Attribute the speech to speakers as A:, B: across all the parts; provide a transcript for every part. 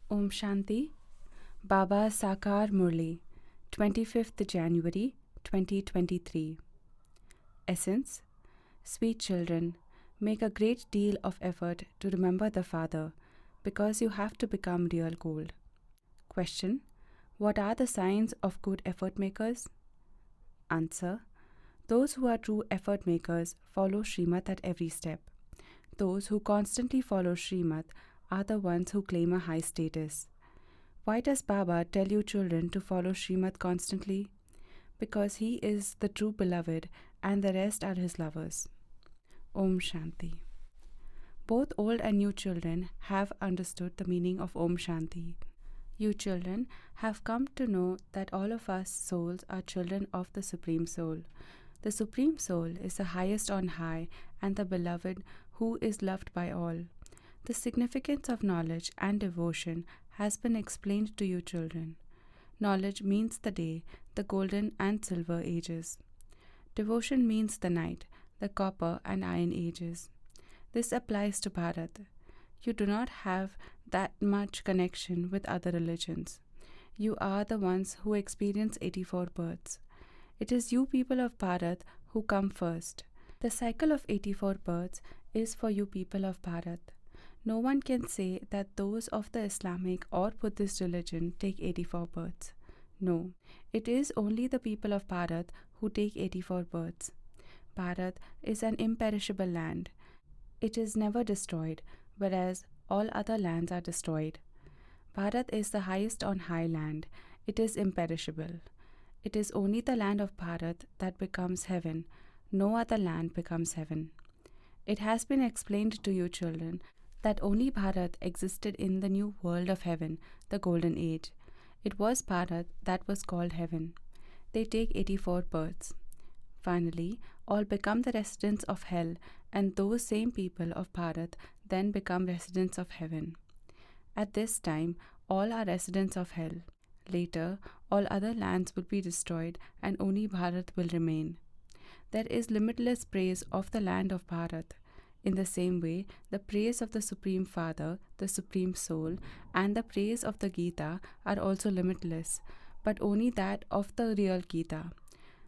A: Om Shanti. Baba Sakar Murli, 25th January 2023. Essence. Sweet children, make a great deal of effort to remember the Father because you have to become real gold. Question. What are the signs of good effort makers? Answer. Those who are true effort makers follow Srimad at every step. Those who constantly follow Srimad are the ones who claim a high status. Why does Baba tell you children to follow Srimad constantly? Because he is the true beloved and the rest are his lovers. Om Shanti. Both old and new children have understood the meaning of Om Shanti. You children have come to know that all of us souls are children of the Supreme Soul. The Supreme Soul is the highest on high and the beloved who is loved by all. The significance of knowledge and devotion has been explained to you children. Knowledge means the day, the golden and silver ages. Devotion means the night, the copper and iron ages. This applies to Bharat. You do not have that much connection with other religions. You are the ones who experience 84 births. It is you people of Bharat who come first. The cycle of 84 births is for you people of Bharat. No one can say that those of the Islamic or Buddhist religion take 84 births. No, it is only the people of Bharat who take 84 births. Bharat is an imperishable land. It is never destroyed, whereas all other lands are destroyed. Bharat is the highest on high land. It is imperishable. It is only the land of Bharat that becomes heaven. No other land becomes heaven. It has been explained to you children that only Bharat existed in the new world of heaven, the golden age. It was Bharat that was called heaven. They take 84 births. Finally, all become the residents of hell, and those same people of Bharat then become residents of heaven. At this time, all are residents of hell. Later, all other lands will be destroyed and only Bharat will remain. There is limitless praise of the land of Bharat. In the same way, the praise of the Supreme Father, the Supreme Soul, and the praise of the Gita are also limitless, but only that of the real Gita.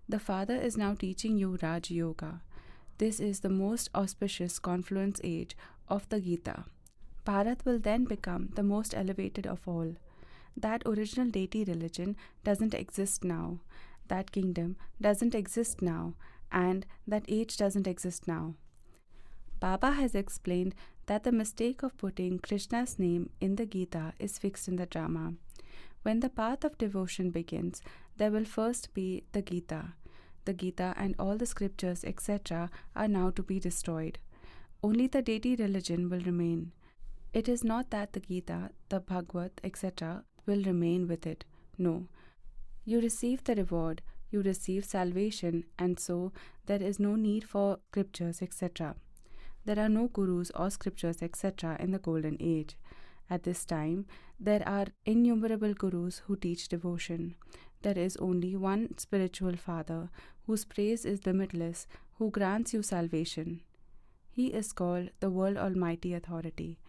A: The Father is now teaching you Raj Yoga. This is the most auspicious confluence age of the Gita. Bharat will then become the most elevated of all. That original deity religion doesn't exist now. That kingdom doesn't exist now. And that age doesn't exist now. Baba has explained that the mistake of putting Krishna's name in the Gita is fixed in the drama. When the path of devotion begins, there will first be the Gita. The Gita and all the scriptures, etc., are now to be destroyed. Only the deity religion will remain. It is not that the Gita, the Bhagavad, etc., will remain with it. No. You receive the reward, you receive salvation, and so there is no need for scriptures, etc. There are no gurus or scriptures, etc. in the golden age. At this time, there are innumerable gurus who teach devotion. There is only one spiritual Father, whose praise is limitless, who grants you salvation. He is called the World Almighty Authority.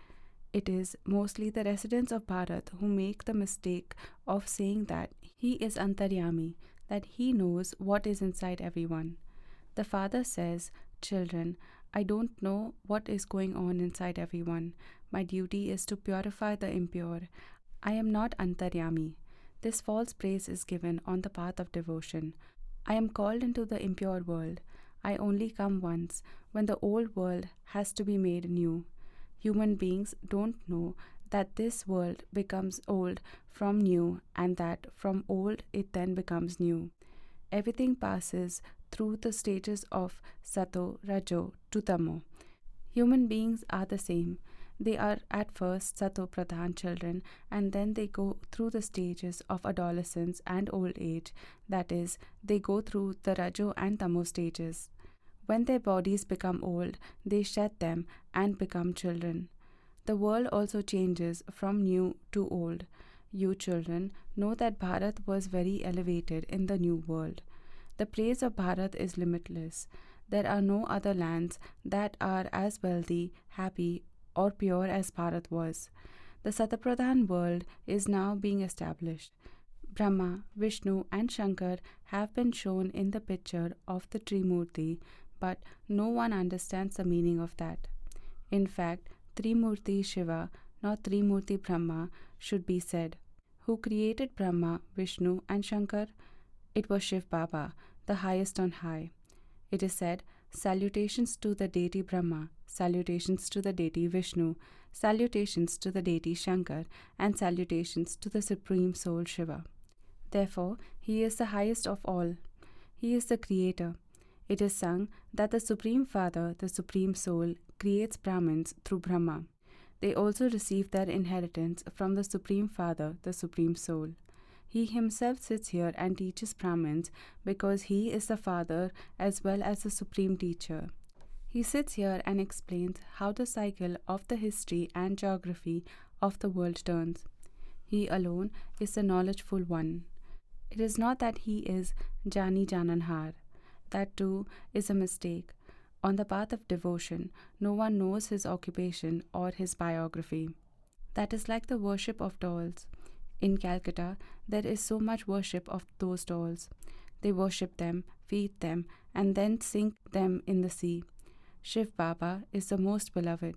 A: It is mostly the residents of Bharat who make the mistake of saying that he is Antaryami, that he knows what is inside everyone. The Father says, "Children, I don't know what is going on inside everyone. My duty is to purify the impure. I am not Antaryami." This false praise is given on the path of devotion. I am called into the impure world. I only come once, when the old world has to be made new. Human beings don't know that this world becomes old from new and that from old it then becomes new. Everything passes through the stages of Sato, Rajo to Tamo. Human beings are the same. They are at first Sato Pradhan children and then they go through the stages of adolescence and old age. That is, they go through the Rajo and Tamo stages. When their bodies become old, they shed them and become children. The world also changes from new to old. You children know that Bharat was very elevated in the new world. The praise of Bharat is limitless. There are no other lands that are as wealthy, happy, or pure as Bharat was. The Satapradhan world is now being established. Brahma, Vishnu, and Shankar have been shown in the picture of the Trimurti, but no one understands the meaning of that. In fact, Trimurti Shiva, not Trimurti Brahma, should be said. Who created Brahma, Vishnu, and Shankar? It was Shiv Baba, the highest on high. It is said, salutations to the deity Brahma, salutations to the deity Vishnu, salutations to the deity Shankar, and salutations to the Supreme Soul Shiva. Therefore, he is the highest of all. He is the creator. It is sung that the Supreme Father, the Supreme Soul, creates Brahmins through Brahma. They also receive their inheritance from the Supreme Father, the Supreme Soul. He himself sits here and teaches Brahmins because he is the Father as well as the Supreme Teacher. He sits here and explains how the cycle of the history and geography of the world turns. He alone is the knowledgeful one. It is not that he is Jani Jananhar. That too is a mistake. On the path of devotion, no one knows his occupation or his biography. That is like the worship of dolls. In Calcutta, there is so much worship of those dolls. They worship them, feed them, and then sink them in the sea. Shiv Baba is the most beloved.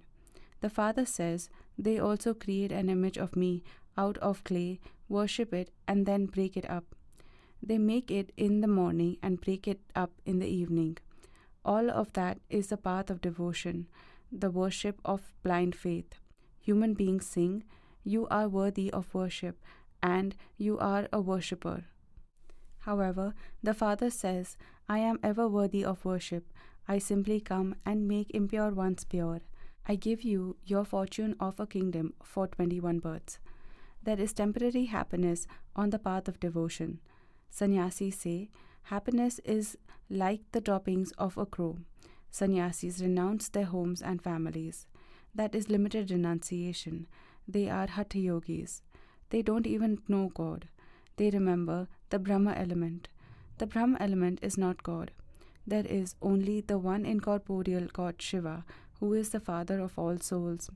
A: The Father says, they also create an image of me out of clay, worship it, and then break it up. They make it in the morning and break it up in the evening. All of that is the path of devotion, the worship of blind faith. Human beings sing, you are worthy of worship, and you are a worshipper. However, the Father says, I am ever worthy of worship. I simply come and make impure ones pure. I give you your fortune of a kingdom for 21 births. There is temporary happiness on the path of devotion. Sannyasis say, happiness is like the droppings of a crow. Sannyasis renounce their homes and families. That is limited renunciation. They are Hatha yogis. They don't even know God. They remember the Brahma element. The Brahma element is not God. There is only the one incorporeal God Shiva, who is the Father of all souls.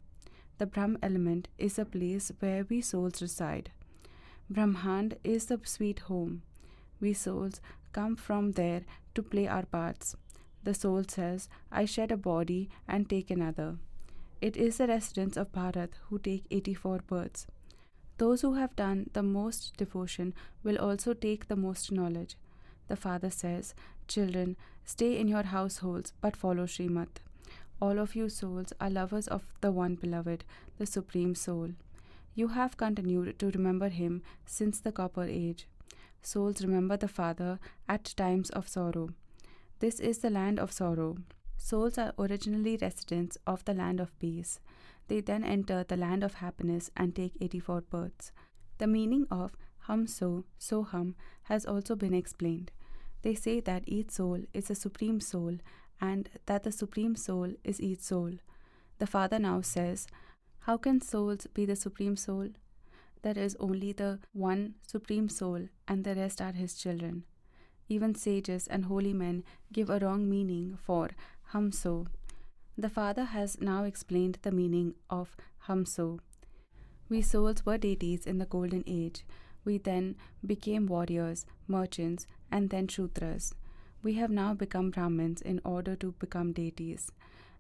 A: The Brahma element is a place where we souls reside. Brahmand is the sweet home. We souls come from there to play our parts. The soul says, I shed a body and take another. It is the residents of Bharat who take 84 births. Those who have done the most devotion will also take the most knowledge. The Father says, children, stay in your households but follow Srimad. All of you souls are lovers of the one beloved, the Supreme Soul. You have continued to remember him since the Copper Age. Souls remember the Father at times of sorrow. This is the land of sorrow. Souls are originally residents of the land of peace. They then enter the land of happiness and take 84 births. The meaning of hum so hum has also been explained. They say that each soul is a supreme soul and that the supreme soul is each soul. The Father now says, how can souls be the supreme soul? There is only the one supreme soul and the rest are his children. Even sages and holy men give a wrong meaning for hum so. The Father has now explained the meaning of hum so. We souls were deities in the golden age. We then became warriors, merchants, and then Shudras. We have now become Brahmins in order to become deities.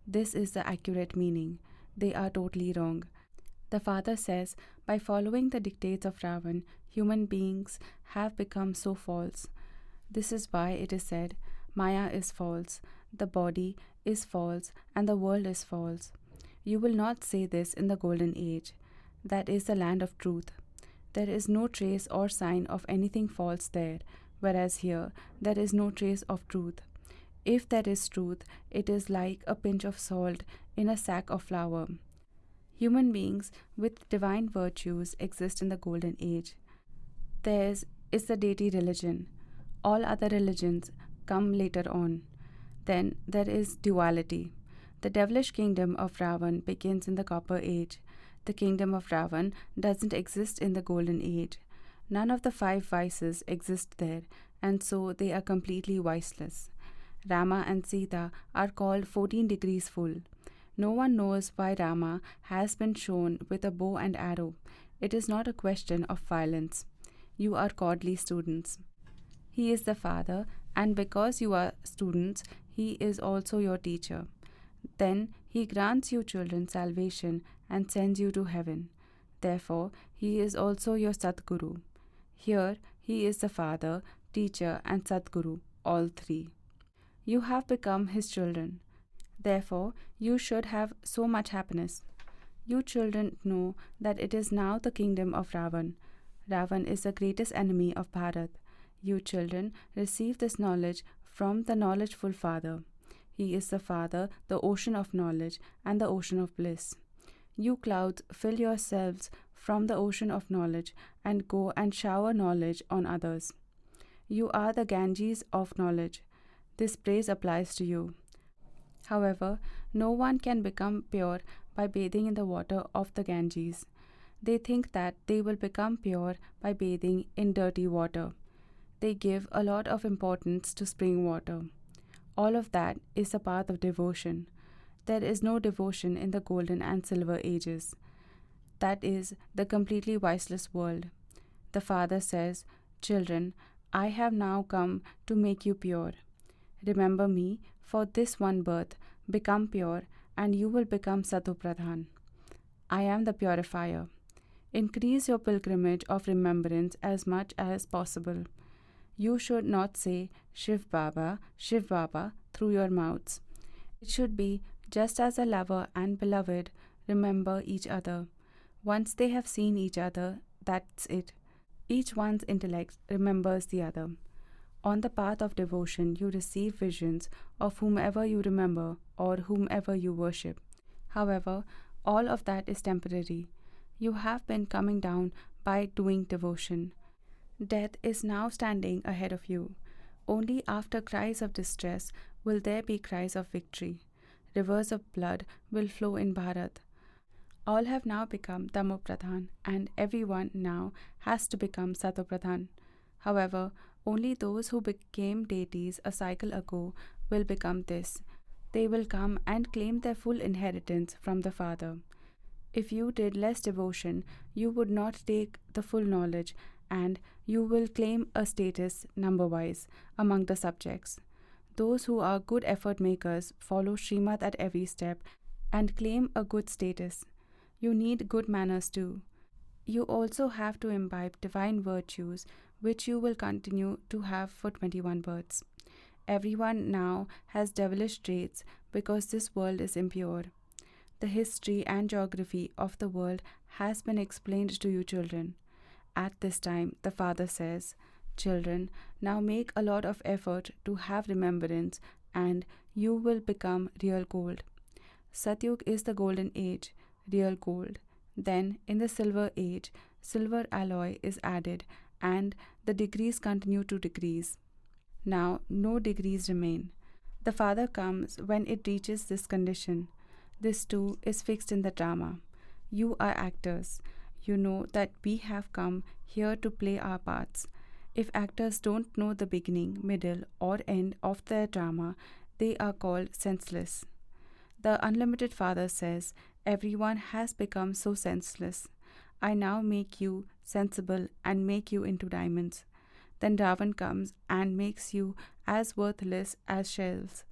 A: This is the accurate meaning. They are totally wrong. The Father says, by following the dictates of Ravan, human beings have become so false. This is why it is said, Maya is false, the body is false, and the world is false. You will not say this in the golden age. That is the land of truth. There is no trace or sign of anything false there, whereas here there is no trace of truth. If there is truth, it is like a pinch of salt in a sack of flour. Human beings with divine virtues exist in the golden age. Theirs is the deity religion. All other religions come later on. Then there is duality. The devilish kingdom of Ravan begins in the Copper Age. The kingdom of Ravan doesn't exist in the golden age. None of the 5 vices exist there, and so they are completely viceless. Rama and Sita are called 14 degrees full. No one knows why Rama has been shown with a bow and arrow. It is not a question of violence. You are godly students. He is the Father, and because you are students, He is also your teacher. Then He grants you children salvation and sends you to heaven. Therefore, He is also your Sadguru. Here, He is the Father, teacher, and Sadguru, all three. You have become His children. Therefore, you should have so much happiness. You children know that it is now the kingdom of Ravan. Ravan is the greatest enemy of Bharat. You children receive this knowledge from the knowledgeful Father. He is the Father, the ocean of knowledge, and the ocean of bliss. You clouds fill yourselves from the ocean of knowledge and go and shower knowledge on others. You are the Ganges of knowledge. This praise applies to you. However, no one can become pure by bathing in the water of the Ganges. They think that they will become pure by bathing in dirty water. They give a lot of importance to spring water. All of that is the path of devotion. There is no devotion in the golden and silver ages. That is the completely viceless world. The Father says, "Children, I have now come to make you pure. Remember me for this one birth, become pure, and you will become Satopradhan. I am the purifier. Increase your pilgrimage of remembrance as much as possible. You should not say Shiv Baba through your mouths. It should be just as a lover and beloved remember each other. Once they have seen each other, that's it. Each one's intellect remembers the other. On the path of devotion, you receive visions of whomever you remember or whomever you worship. However, all of that is temporary. You have been coming down by doing devotion. Death is now standing ahead of you. Only after cries of distress will there be cries of victory. Rivers of blood will flow in Bharat. All have now become Tamopradhan, and everyone now has to become Satopradhan. However, only those who became deities a cycle ago will become this. They will come and claim their full inheritance from the Father. If you did less devotion, you would not take the full knowledge, and you will claim a status number-wise among the subjects. Those who are good effort makers follow Srimad at every step and claim a good status. You need good manners too. You also have to imbibe divine virtues, which you will continue to have for 21 births. Everyone now has devilish traits because this world is impure. The history and geography of the world has been explained to you children. At this time, the Father says, "Children, now make a lot of effort to have remembrance and you will become real gold." Satyug is the golden age, real gold. Then, in the silver age, silver alloy is added and the degrees continue to decrease. Now, no degrees remain. The Father comes when it reaches this condition. This too is fixed in the drama. You are actors. You know that we have come here to play our parts. If actors don't know the beginning, middle, or end of their drama, they are called senseless. The unlimited Father says, "Everyone has become so senseless. I now make you sensible and make you into diamonds." Then Ravan comes and makes you as worthless as shells.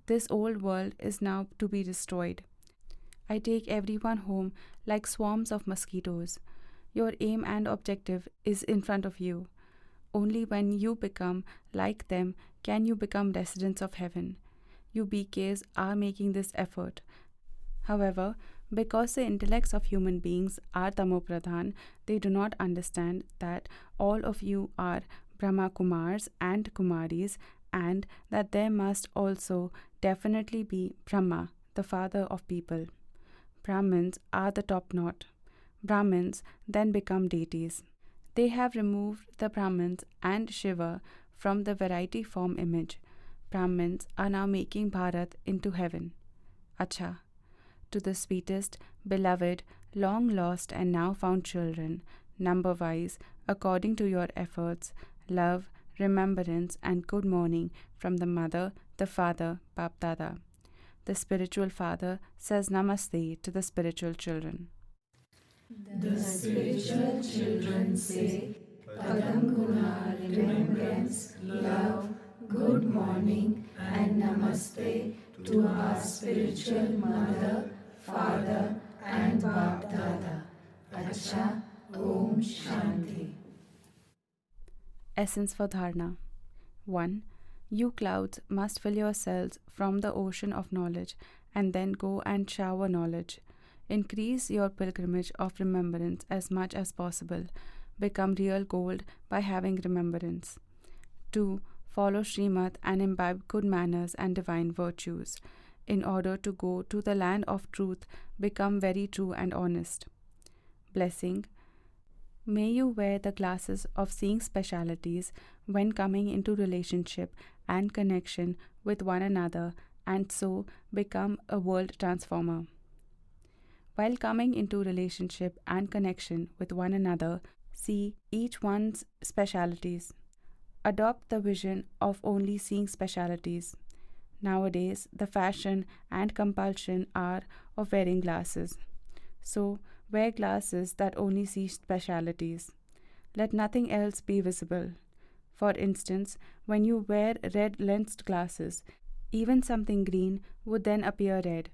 A: This old world is now to be destroyed. I take everyone home like swarms of mosquitoes. Your aim and objective is in front of you. Only when you become like them can you become residents of heaven. You BKs are making this effort. However, because the intellects of human beings are Tamopradhan, they do not understand that all of you are Brahma Kumars and Kumaris, and that there must also definitely be Brahma, the father of people. Brahmins are the top knot. Brahmins then become deities. They have removed the Brahmins and Shiva from the variety form image. Brahmins are now making Bharat into heaven. Acha. To the sweetest, beloved, long lost and now found children, number-wise, according to your efforts, love, remembrance and good morning from the Mother, the Father, BapDada. The spiritual father says namaste to the spiritual children.
B: The spiritual children say Padam Guna, remembrance, love, good morning, and namaste to our spiritual mother, father, and BapDada. Acha, Om Shanti.
A: Essence for Dharna. 1. You clouds must fill yourselves from the ocean of knowledge and then go and shower knowledge. Increase your pilgrimage of remembrance as much as possible. Become real gold by having remembrance. 2. Follow Srimad and imbibe good manners and divine virtues. In order to go to the land of truth, become very true and honest. Blessing. May you wear the glasses of seeing specialities when coming into relationship and connection with one another and so become a world transformer. While coming into relationship and connection with one another, see each one's specialities. Adopt the vision of only seeing specialities. Nowadays, the fashion and compulsion are of wearing glasses. So, wear glasses that only see specialities. Let nothing else be visible. For instance, when you wear red lensed glasses, even something green would then appear red.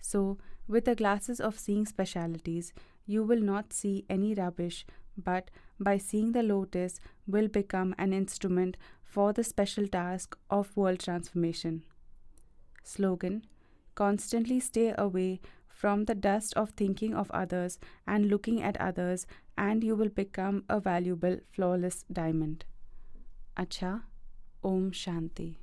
A: So, with the glasses of seeing specialities, you will not see any rubbish, but by seeing the lotus will become an instrument for the special task of world transformation. Slogan: constantly stay away from the dust of thinking of others and looking at others, and you will become a valuable, flawless diamond. Acha, Om Shanti.